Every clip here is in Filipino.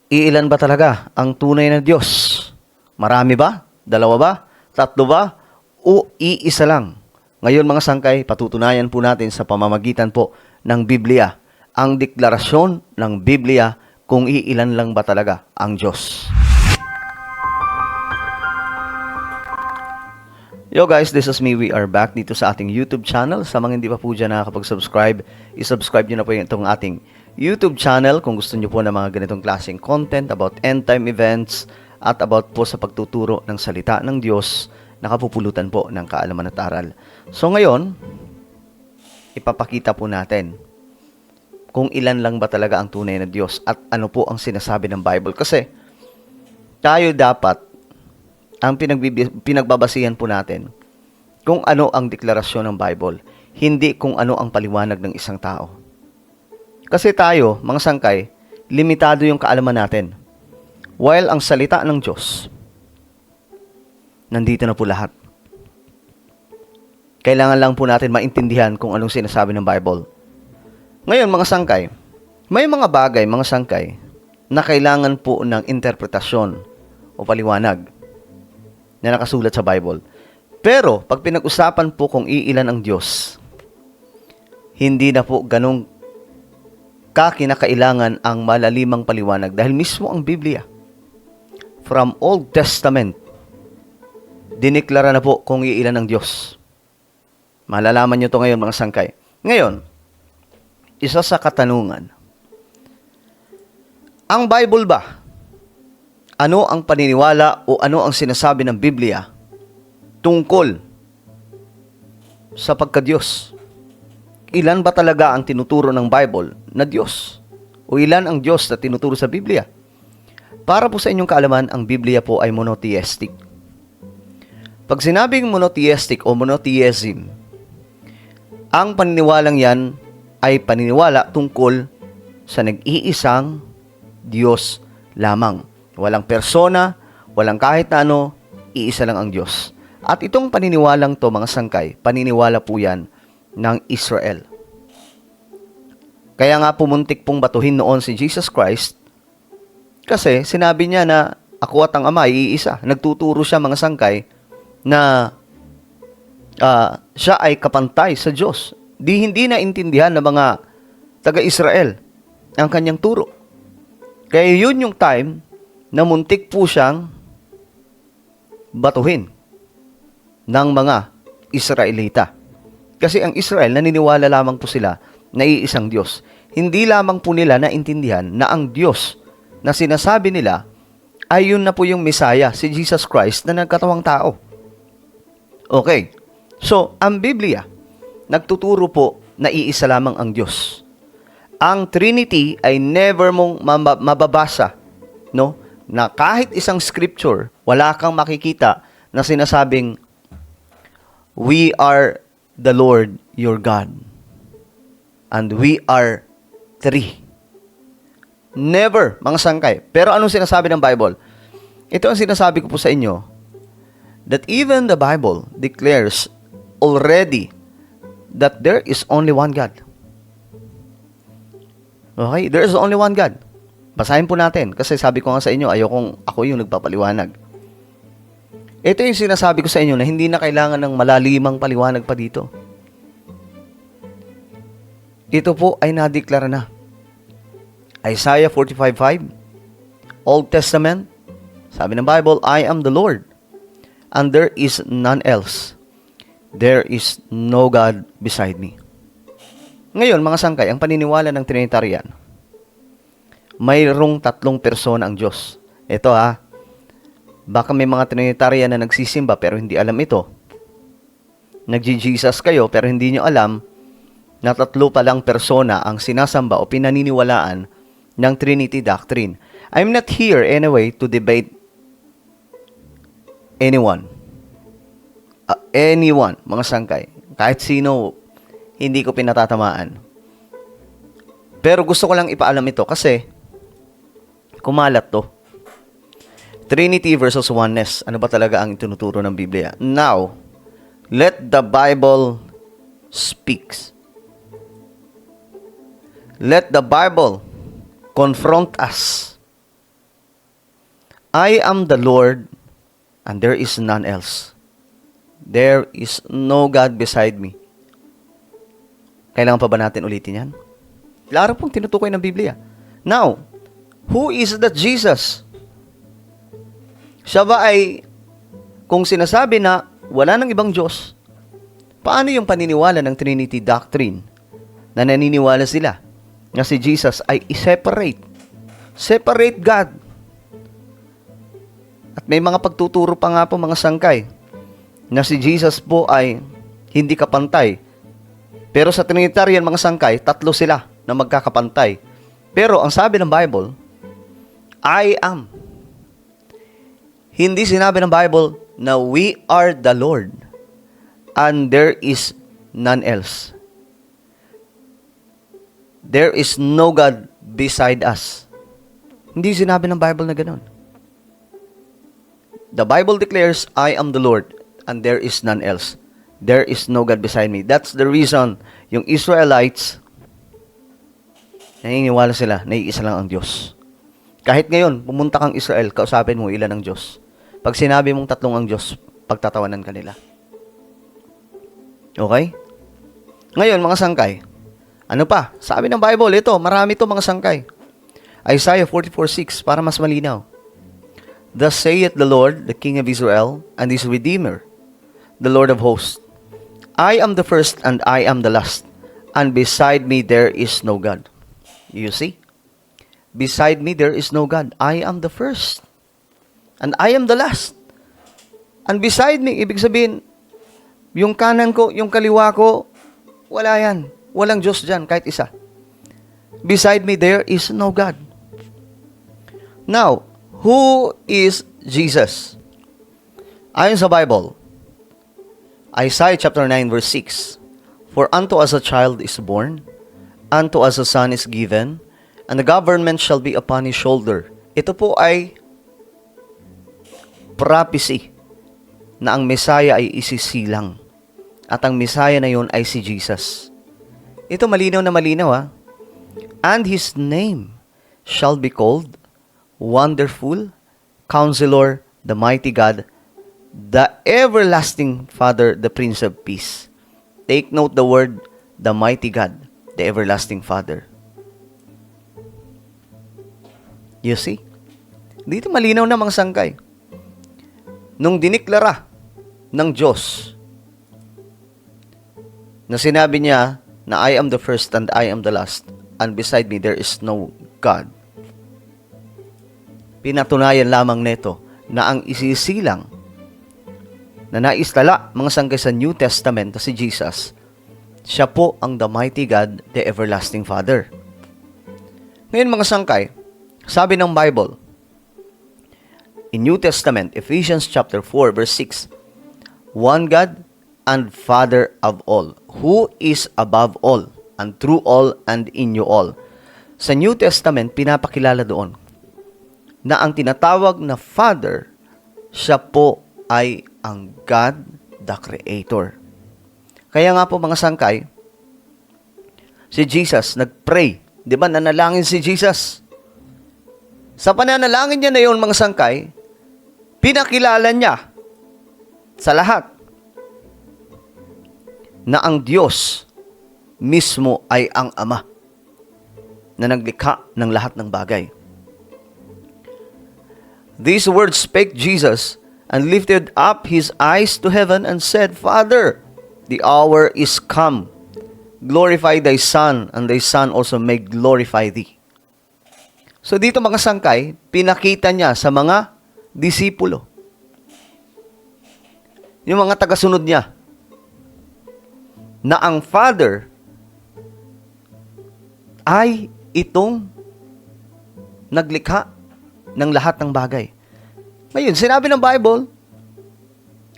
Iilan ba talaga ang tunay na Diyos? Marami ba? Dalawa ba? Tatlo ba? O iisa lang? Ngayon mga sangkay, patutunayan po natin sa pamamagitan po ng Biblia ang deklarasyon ng Biblia kung iilan lang ba talaga ang Diyos. Yo guys, this is me. We are back dito sa ating YouTube channel. Sa mga hindi pa po dyan nakakapag-subscribe, isubscribe nyo na po itong ating YouTube channel kung gusto nyo po ng mga ganitong klaseng content about end time events at about po sa pagtuturo ng salita ng Diyos na kapupulutan po ng kaalaman at aral. So ngayon, ipapakita po natin kung ilan lang ba talaga ang tunay na Diyos at ano po ang sinasabi ng Bible. Kasi tayo dapat, ang pinagbabasihan po natin kung ano ang deklarasyon ng Bible, hindi kung ano ang paliwanag ng isang tao. Kasi tayo, mga sangkay, limitado yung kaalaman natin. While ang salita ng Diyos, nandito na po lahat. Kailangan lang po natin maintindihan kung anong sinasabi ng Bible. Ngayon, mga sangkay, may mga bagay, mga sangkay, na kailangan po ng interpretasyon o paliwanag na nakasulat sa Bible. Pero, pag pinag-usapan po kung iilan ang Diyos, hindi na po ganong kinakailangan ang malalimang paliwanag dahil mismo ang Biblia, from Old Testament, diniklara na po kung iilan ang Diyos. Malalaman nyo to ngayon mga sangkay. Ngayon, isa sa katanungan, ang Bible ba? Ano ang paniniwala o ano ang sinasabi ng Biblia tungkol sa pagka-Diyos? Ilan ba talaga ang tinuturo ng Bible na Diyos? O ilan ang Diyos na tinuturo sa Biblia? Para po sa inyong kaalaman, ang Biblia po ay monotheistic. Pag sinabing monotheistic o monotheism, ang paniniwalang yan ay paniniwala tungkol sa nag-iisang Diyos lamang. Walang persona, walang kahit na ano, iisa lang ang Diyos. At itong paniniwalang to, mga sangkay, paniniwala po yan ng Israel. Kaya nga pumuntik pong batuhin noon si Jesus Christ kasi sinabi niya na ako at ang Ama ay iisa. Nagtuturo siya mga sangkay na siya ay kapantay sa Diyos. Hindi na intindihan ng mga taga-Israel ang kanyang turo. Kaya yun yung time na muntik po siyang batuhin ng mga Israelita. Kasi ang Israel, naniniwala lamang po sila na iisang Diyos. Hindi lamang po nila naintindihan na ang Diyos na sinasabi nila ay yun na po yung Messiah, si Jesus Christ na nagkatawang tao. Okay. So, ang Biblia, nagtuturo po na iisa lamang ang Diyos. Ang Trinity ay never mong mababasa, no? Na kahit isang scripture, wala kang makikita na sinasabing, we are the Lord your God, and we are three. Never, mga sangkay. Pero anong sinasabi ng Bible? Ito ang sinasabi ko po sa inyo, that even the Bible declares already that there is only one God. Okay? There is only one God. Basahin po natin, kasi sabi ko nga sa inyo, ayokong ako yung nagpapaliwanag. Ito yung sinasabi ko sa inyo na hindi na kailangan ng malalimang paliwanag pa dito. Ito po ay nadeklara na. Isaiah 45:5, Old Testament, sabi ng Bible, I am the Lord, and there is none else. There is no God beside me. Ngayon, mga sangkay, ang paniniwala ng Trinitarian, mayroong tatlong persona ang Diyos. Ito baka may mga Trinitarian na nagsisimba pero hindi alam ito. Nagji-Jesus kayo pero hindi nyo alam na tatlo palang persona ang sinasamba o pinaniniwalaan ng Trinity doctrine. I'm not here anyway to debate anyone. Anyone, mga sangkay. Kahit sino, hindi ko pinatatamaan. Pero gusto ko lang ipaalam ito kasi kumalat to. Trinity versus oneness. Ano ba talaga ang tinuturo ng Biblia? Now, let the Bible speaks. Let the Bible confront us I am the Lord, and there is none else. There is no God beside me. Kailangan pa ba natin ulitin yan? Klaro pong tinutukoy ng Biblia. Now, who is that Jesus? Siya ba ay, kung sinasabi na wala nang ibang Diyos, paano yung paniniwala ng Trinity doctrine na naniniwala sila na si Jesus ay i-separate? Separate God. At may mga pagtuturo pa nga po mga sangkay na si Jesus po ay hindi kapantay. Pero sa Trinitarian mga sangkay, tatlo sila na magkakapantay. Pero ang sabi ng Bible, I am. Hindi sinabi ng Bible na we are the Lord and there is none else. There is no God beside us. Hindi sinabi ng Bible na ganun. The Bible declares, I am the Lord and there is none else. There is no God beside me. That's the reason yung Israelites, naniniwala sila na iisa lang ang Diyos. Kahit ngayon, pumunta kang Israel, kausapin mo ilan ang Diyos. Pag sinabi mong tatlong ang Diyos, pagtatawanan ka nila. Okay? Ngayon, mga sangkay, ano pa? Sabi ng Bible, ito, marami ito mga sangkay. Isaiah 44:6, para mas malinaw. Thus saith the Lord, the King of Israel, and his Redeemer, the Lord of hosts, I am the first and I am the last, and beside me there is no God. You see? Beside me there is no God. I am the first, and I am the last. And beside me, ibig sabihin, yung kanan ko, yung kaliwa ko, wala yan. Walang Diyos dyan, kahit isa. Beside me there is no God. Now, who is Jesus? Ayon sa Bible, Isaiah chapter 9 verse 6, For unto us a child is born, unto us a son is given, and the government shall be upon his shoulder. Ito po ay prophecy na ang Messiah ay isisilang. At ang Messiah na yun ay si Jesus. Ito malinaw na malinaw ha. And his name shall be called Wonderful, Counselor, the Mighty God, the Everlasting Father, the Prince of Peace. Take note the word, the Mighty God, the Everlasting Father. You see? Dito malinaw na mga sangkay. Nung diniklara ng Diyos na sinabi niya na I am the first and I am the last, and beside me there is no God, pinatunayan lamang nito na ang isisilang na naistala mga sangkay sa New Testament na si Jesus, siya po ang the mighty God, the everlasting Father. Ngayon mga sangkay, sabi ng Bible, in New Testament, Ephesians chapter 4 verse 6, one God and Father of all, who is above all, and through all, and in you all. Sa New Testament, pinapakilala doon na ang tinatawag na Father, siya po ay ang God, the Creator. Kaya nga po mga sangkay, si Jesus nag-pray. Di ba, nanalangin si Jesus. Sa pananalangin niya na yun, mga sangkay, pinakilala niya sa lahat na ang Diyos mismo ay ang Ama na naglikha ng lahat ng bagay. These words spake Jesus and lifted up his eyes to heaven and said, Father, the hour is come. Glorify thy Son, and thy Son also may glorify thee. So dito mga sangkay, pinakita niya sa mga disipulo, yung mga tagasunod niya, na ang Father ay itong naglikha ng lahat ng bagay. Ngayon, sinabi ng Bible,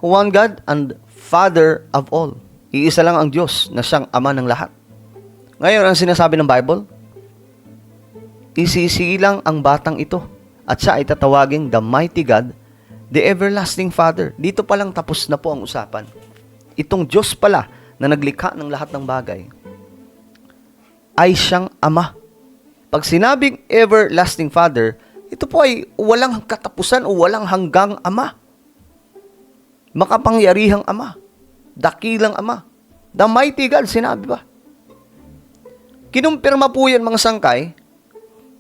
one God and Father of all. Iisa lang ang Diyos na siyang Ama ng lahat. Ngayon, ang sinasabi ng Bible, isisilang ang batang ito at siya ay tatawaging the mighty God, the everlasting Father. Dito palang tapos na po ang usapan. Itong Diyos pala na naglikha ng lahat ng bagay ay siyang Ama. Pag sinabing everlasting Father, Ito po ay walang katapusan o walang hanggang Ama. Makapangyarihang Ama. Dakilang Ama. The mighty God, sinabi ba? Kinumpirma po yan mga sangkay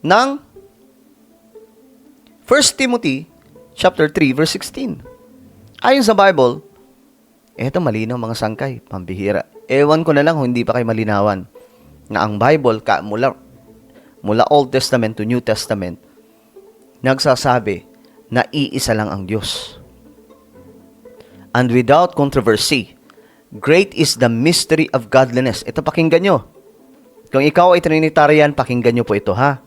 ng 1 Timothy chapter 3 verse 16. Ayon sa Bible, eto malinaw mga sangkay, pambihira. Ewan ko na lang kung hindi pa kayo malinawan na ang Bible mula Old Testament to New Testament nagsasabi na iisa lang ang Diyos. And without controversy, great is the mystery of godliness. Ito pakinggan nyo. Kung ikaw ay Trinitarian, pakinggan nyo po ito ha.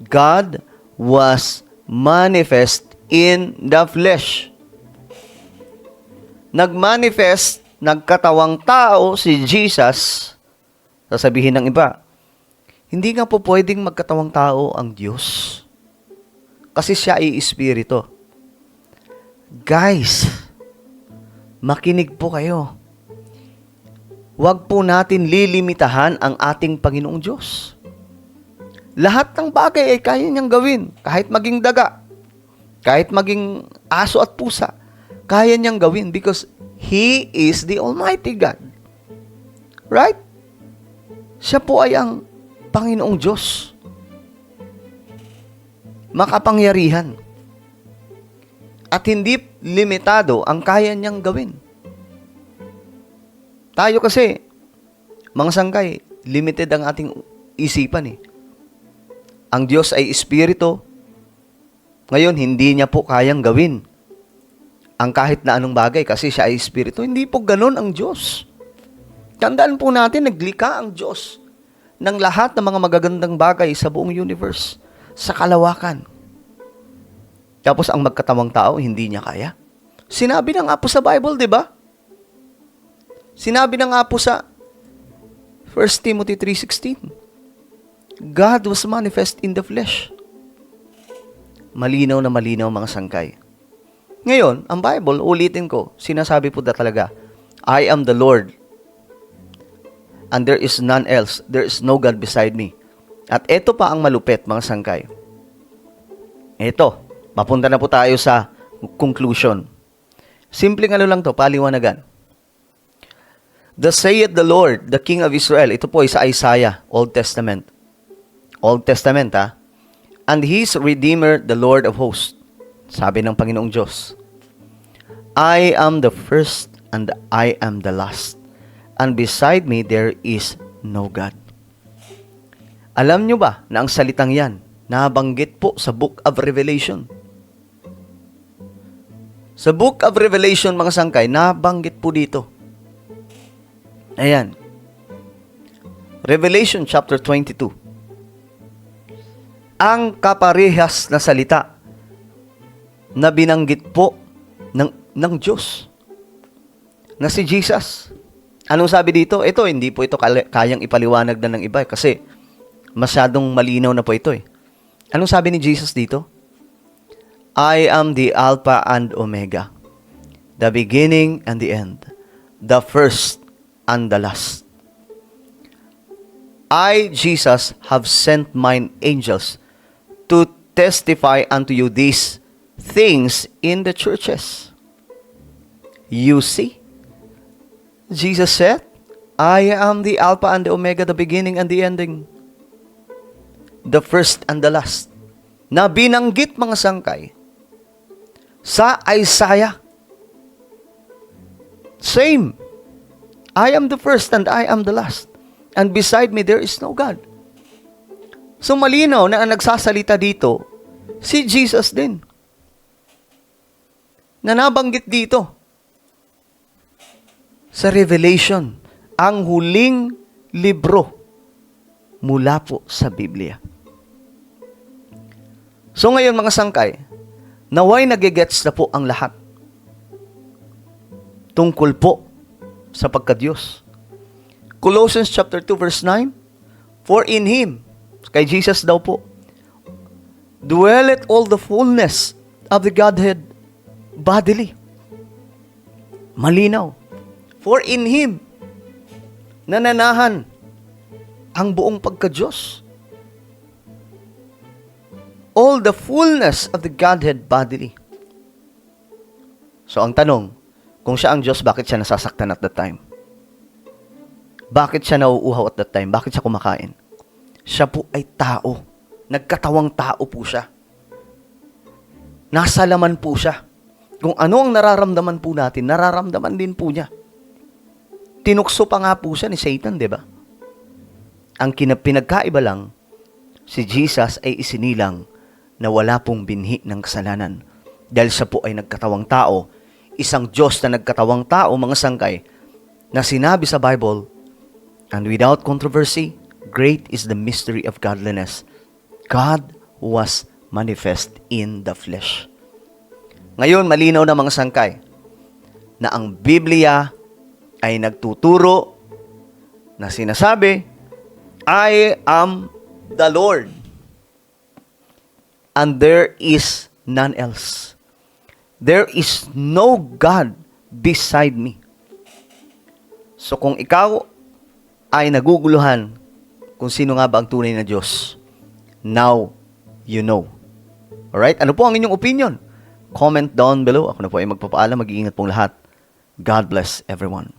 God was manifest in the flesh. Nagmanifest, nagkatawang tao si Jesus. Sasabihin ng iba, hindi nga po pwedeng magkatawang tao ang Diyos. Kasi siya ay Espiritu. Guys, makinig po kayo. Huwag po natin lilimitahan ang ating Panginoong Diyos. Lahat ng bagay ay kaya niyang gawin. Kahit maging daga, kahit maging aso at pusa, kaya niyang gawin because He is the Almighty God. Right? Siya po ay ang Panginoong Diyos. Makapangyarihan. At hindi limitado ang kaya niyang gawin. Tayo kasi, mga sangkay, limited ang ating isipan eh. Ang Diyos ay Espiritu. Ngayon, hindi niya po kayang gawin ang kahit na anong bagay kasi siya ay Espiritu. Hindi po ganun ang Diyos. Tandaan po natin, naglikha ang Diyos ng lahat ng mga magagandang bagay sa buong universe, sa kalawakan. Tapos ang magkatawang tao, hindi niya kaya. Sinabi na nga po sa Bible, di ba? Sinabi na nga po sa 1 Timothy 3:16. God was manifest in the flesh. Malinaw na malinaw mga sangkay. Ngayon, ang Bible, ulitin ko, sinasabi po na talaga, I am the Lord, and there is none else. There is no God beside me. At ito pa ang malupit, mga sangkay. Ito, mapunta na po tayo sa conclusion. Simpleng ano lang to, paliwanagan. Thus saith the Lord, the King of Israel. Ito po ay sa Isaiah, Old Testament. Old Testament, ha? And His Redeemer, the Lord of hosts. Sabi ng Panginoong Diyos, I am the first and I am the last. And beside me, there is no God. Alam nyo ba na ang salitang yan, nabanggit po sa Book of Revelation? Sa Book of Revelation, mga sangkay, nabanggit po dito. Ayan. Revelation chapter 22. Ang kaparehas na salita na binanggit po ng Diyos na si Jesus. Anong sabi dito? Ito, hindi po ito kayang ipaliwanag na ng iba kasi masyadong malinaw na po ito eh. Anong sabi ni Jesus dito? I am the Alpha and Omega, the beginning and the end, the first and the last. I, Jesus, have sent mine angels to testify unto you these things in the churches. You see? Jesus said, I am the Alpha and the Omega, the beginning and the ending, the first and the last. Na binanggit mga sangkay sa Isaiah. Same. I am the first and I am the last. And beside me there is no God. So malinaw na ang nagsasalita dito, si Jesus din. Na nabanggit dito sa Revelation, ang huling libro mula po sa Biblia. So ngayon mga sangkay, naway nagigets na po ang lahat tungkol po sa pagka-Diyos. Colossians chapter 2 verse 9, for in Him, kay Jesus daw po, dwelleth all the fullness of the Godhead bodily. Malinaw. For in Him, nananahan ang buong pagka-Diyos. all the fullness of the Godhead bodily. So ang tanong, kung siya ang Diyos, bakit siya nasasaktan at that time? Bakit siya nauuhaw at that time? Bakit siya kumakain? Siya po ay tao. Nagkatawang tao po siya. Nasa laman po siya. Kung ano ang nararamdaman po natin, nararamdaman din po niya. Tinukso pa nga po siya ni Satan, di ba? Ang pinagkaiba lang, si Jesus ay isinilang na wala pong binhi ng kasalanan. Dahil siya po ay nagkatawang tao, isang Diyos na nagkatawang tao, mga sangkay, na sinabi sa Bible, and without controversy, great is the mystery of godliness. God was manifest in the flesh. Ngayon, malinaw na mga sangkay na ang Biblia ay nagtuturo na sinasabi, I am the Lord, and there is none else. There is no God beside me. So kung ikaw ay naguguluhan kung sino nga ba ang tunay na Diyos, now you know. Alright? Ano po ang inyong opinion? Comment down below. Ako na po ay magpapaalam. Mag-iingat pong lahat. God bless everyone.